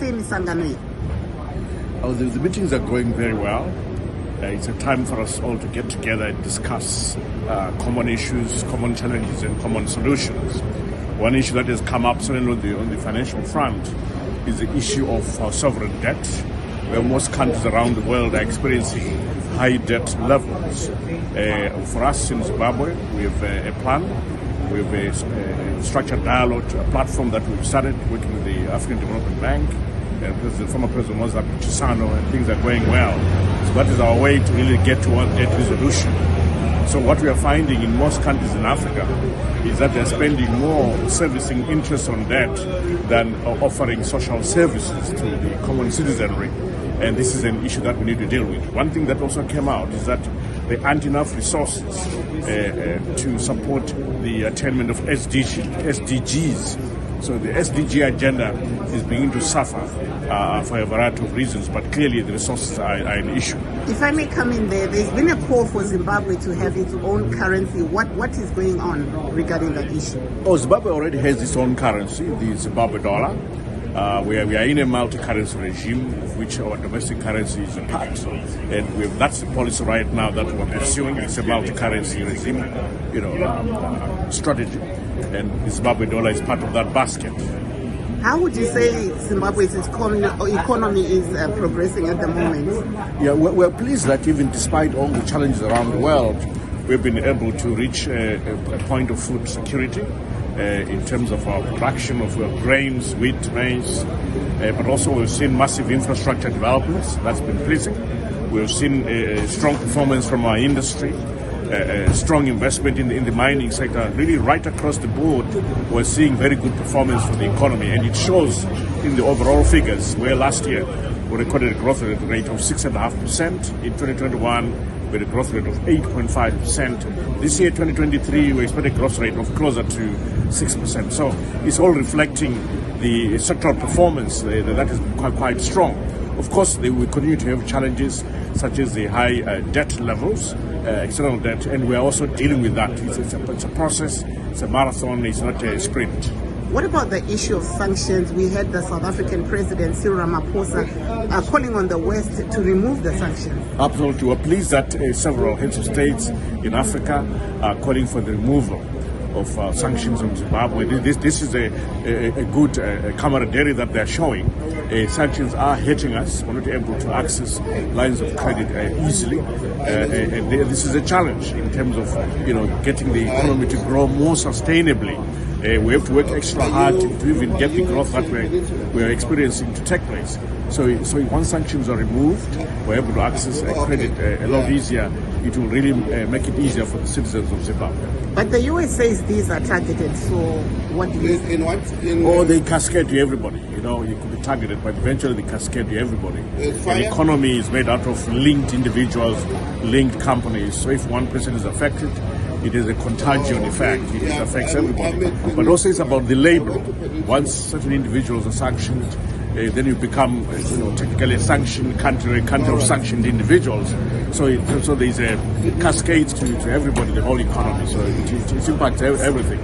The meetings are going very well. It's a time for us all to get together and discuss common issues, common challenges, and common solutions. One issue that has come up certainly on the financial front is the issue of sovereign debt, where most countries around the world are experiencing high debt levels. For us in Zimbabwe, we have a plan. We have a structured dialogue, a platform that we've started working with the African Development Bank, the former President Mozambique Chisano, and things are going well. So that is our way to really get to debt resolution. So what we are finding in most countries in Africa is that they're spending more servicing interest on debt than offering social services to the common citizenry. And this is an issue that we need to deal with. One thing that also came out is that there aren't enough resources to support the attainment of SDGs. So the SDG agenda is beginning to suffer for a variety of reasons, but clearly the resources are an issue. If I may come in there's been a call for Zimbabwe to have its own currency. What is going on regarding that issue? Zimbabwe already has its own currency, the Zimbabwe dollar. We are in a multi-currency regime, of which our domestic currency is a part. And that's the policy right now that we're pursuing. It's a multi-currency regime, strategy. And the Zimbabwe dollar is part of that basket. How would you say Zimbabwe's economy is progressing at the moment? Yeah, we're pleased that even despite all the challenges around the world, we've been able to reach a point of food security in terms of our production of grains, wheat, maize, but also we've seen massive infrastructure developments. That's been pleasing. We've seen a strong performance from our industry. Strong investment in the mining sector, really right across the board. We're seeing very good performance for the economy, and it shows in the overall figures, where last year we recorded a growth rate of 6.5%. In 2021, we had a growth rate of 8.5%. This year, 2023, we expect a growth rate of closer to 6%. So it's all reflecting the sectoral performance that is quite strong. Of course, we continue to have challenges such as the high debt levels, external debt, and we are also dealing with that. It's a process, it's a marathon, it's not a sprint. What about the issue of sanctions? We had the South African President Cyril Ramaphosa calling on the West to remove the sanctions. Absolutely. We're pleased that several heads of states in Africa are calling for the removal of sanctions on Zimbabwe. This is a good camaraderie that they're showing. Sanctions are hurting us. We're not able to access lines of credit easily. And this is a challenge in terms of getting the economy to grow more sustainably. We have to work extra hard to even get the growth that we're experiencing to take place. So once sanctions are removed, we're able to access credit a lot easier. It will really make it easier for the citizens of Zimbabwe. But the US says these are targeted, so what do you think? They cascade to everybody. You could be targeted, but eventually they cascade to everybody. The economy is made out of linked individuals, linked companies. So if one person is affected, it is a contagion effect. It affects everybody. But also it's about the label. Once certain individuals are sanctioned, then you become, technically a sanctioned country, a country of sanctioned individuals. So there's a cascade to everybody, the whole economy. So it impacts everything.